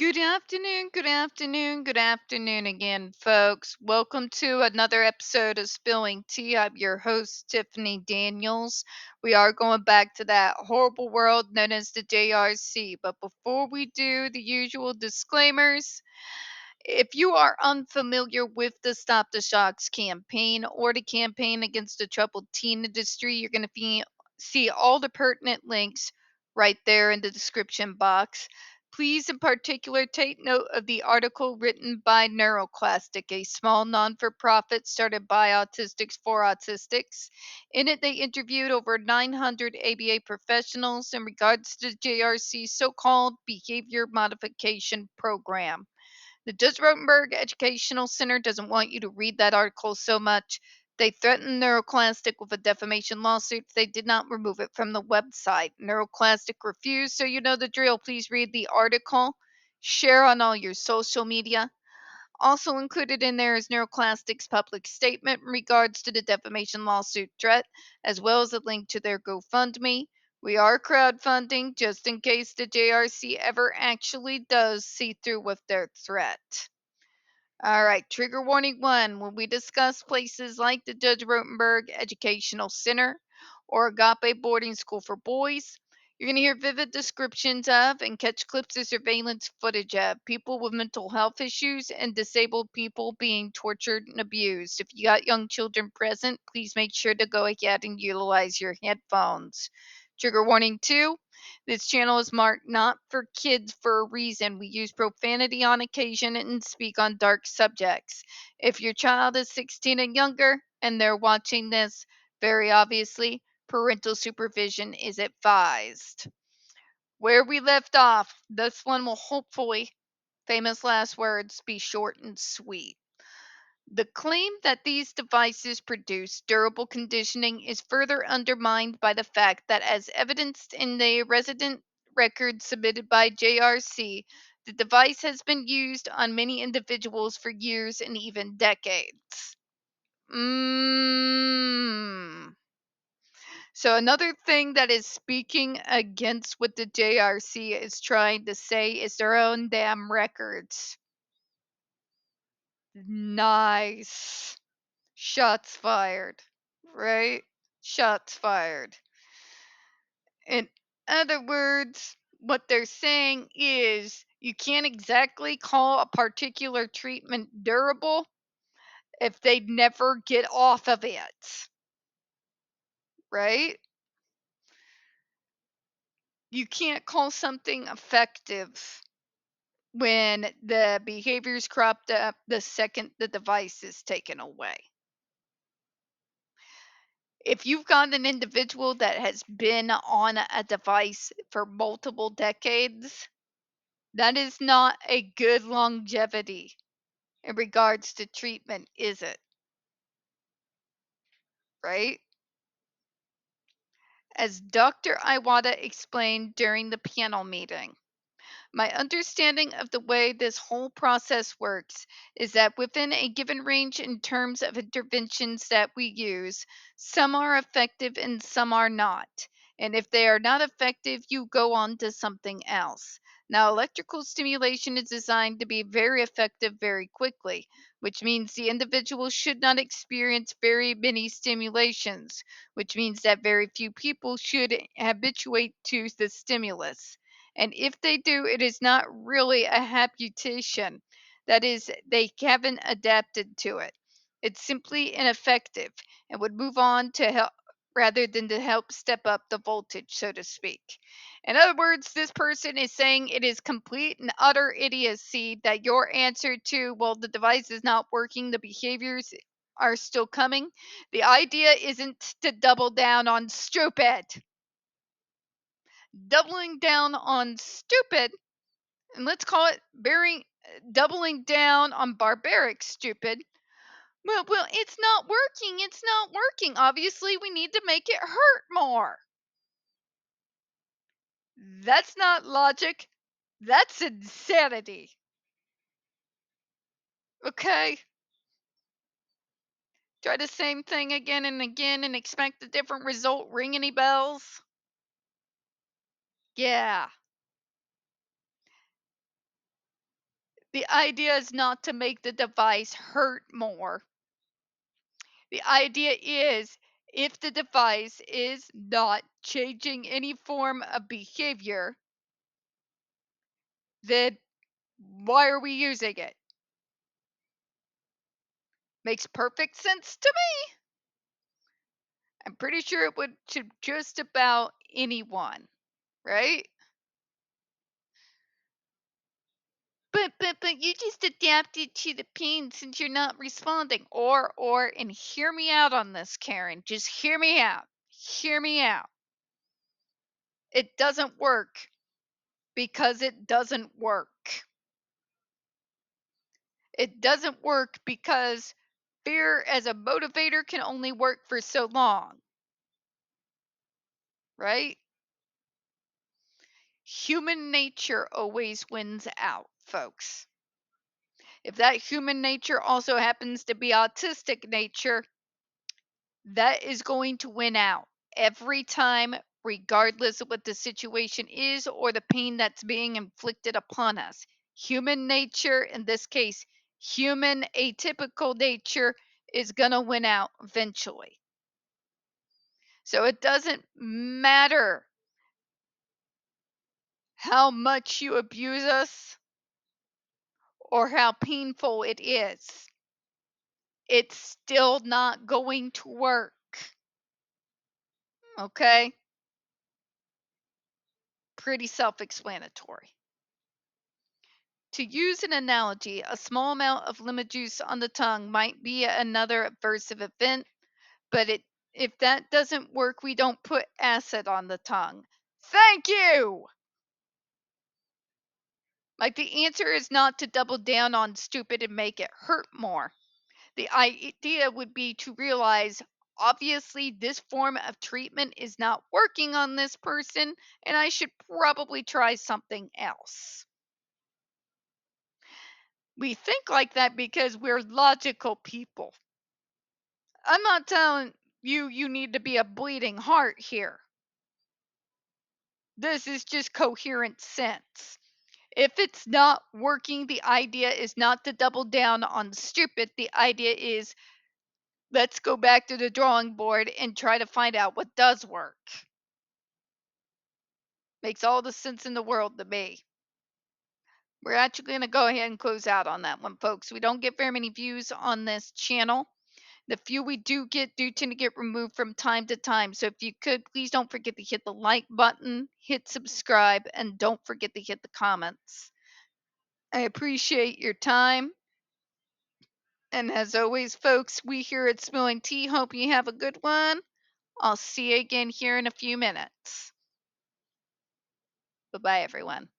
Good afternoon, good afternoon again, folks. Welcome to another episode of Spilling Tea. I'm your host, Tiffany Daniels. We are going back to that horrible world known as the JRC. But before we do the usual disclaimers, if you are unfamiliar with the Stop the Shocks campaign or the campaign against the troubled teen industry, you're going to see all the pertinent links right there in the description box. Please, in particular, take note of the article written by NeuroClastic, a small non for profit started by Autistics for Autistics. In it, they interviewed over 900 ABA professionals in regards to the JRC's so called behavior modification program. The Judge Rotenberg Educational Center doesn't want you to read that article so much. They threatened NeuroClastic with a defamation lawsuit if they did not remove it from the website. NeuroClastic refused, so you know the drill. Please read the article. Share on all your social media. Also included in there is NeuroClastic's public statement in regards to the defamation lawsuit threat, as well as a link to their GoFundMe. We are crowdfunding just in case the JRC ever actually does see through with their threat. All right, trigger warning one. When we discuss places like the Judge Rotenberg Educational Center or Agape Boarding School for Boys, you're going to hear vivid descriptions of and catch clips of surveillance footage of people with mental health issues and disabled people being tortured and abused. If you got young children present, please make sure to go ahead and utilize your headphones. Trigger warning two. This channel is marked not for kids for a reason. We use profanity on occasion and speak on dark subjects. If your child is 16 and younger and they're watching this, very obviously, parental supervision is advised. Where we left off, this one will hopefully, famous last words, be short and sweet. The claim that these devices produce durable conditioning is further undermined by the fact that, as evidenced in the resident record submitted by JRC, the device has been used on many individuals for years and even decades. So, another thing that is speaking against what the JRC is trying to say is their own damn records. Nice. Shots fired, right? Shots fired. In other words, what they're saying is you can't exactly call a particular treatment durable if they never get off of it, right? You can't call something effective when the behavior's cropped up the second the device is taken away. If you've got an individual that has been on a device for multiple decades, that is not a good longevity in regards to treatment, is it? Right? As Dr. Iwata explained during the panel meeting, my understanding of the way this whole process works is that within a given range in terms of interventions that we use, some are effective and some are not. And if they are not effective, you go on to something else. Now, electrical stimulation is designed to be very effective very quickly, which means the individual should not experience very many stimulations, which means that very few people should habituate to the stimulus. And if they do, it is not really a habitation. That is, they haven't adapted to it. It's simply ineffective and would move on to help rather than to help step up the voltage, so to speak. In other words, this person is saying it is complete and utter idiocy that your answer to, well, the device is not working, the behaviors are still coming. The idea isn't to double down on stupid. Doubling down on stupid, and let's call it doubling down on barbaric stupid. Well, it's not working. It's not working. Obviously, we need to make it hurt more. That's not logic. That's insanity. Okay? Try the same thing again and again and expect a different result. Ring any bells? Yeah. The idea is not to make the device hurt more. The idea is if the device is not changing any form of behavior, then why are we using it? Makes perfect sense to me. I'm pretty sure it would to just about anyone, right? But you just adapted to the pain since you're not responding. And hear me out on this, Karen. Just hear me out. Hear me out. It doesn't work because it doesn't work. It doesn't work because fear as a motivator can only work for so long. Right? Human nature always wins out, folks. If that human nature also happens to be autistic nature, that is going to win out every time, regardless of what the situation is or the pain that's being inflicted upon us. Human nature, in this case, human atypical nature, is going to win out eventually. So it doesn't matter how much you abuse us or how painful it is. It's still not going to work. Okay? Pretty self explanatory. To use an analogy, a small amount of lemon juice on the tongue might be another aversive event, but if that doesn't work, we don't put acid on the tongue. Thank you! Like the answer is not to double down on stupid and make it hurt more. The idea would be to realize obviously this form of treatment is not working on this person, and I should probably try something else. We think like that because we're logical people. I'm not telling you need to be a bleeding heart here. This is just coherent sense. If it's not working, the idea is not to double down on stupid. The idea is let's go back to the drawing board and try to find out what does work. Makes all the sense in the world to me. We're actually going to go ahead and close out on that one, folks. We don't get very many views on this channel. The few we do tend to get removed from time to time. So if you could, please don't forget to hit the like button, hit subscribe, and don't forget to hit the comments. I appreciate your time. And as always, folks, we here at Spilling Tea hope you have a good one. I'll see you again here in a few minutes. Bye-bye, everyone.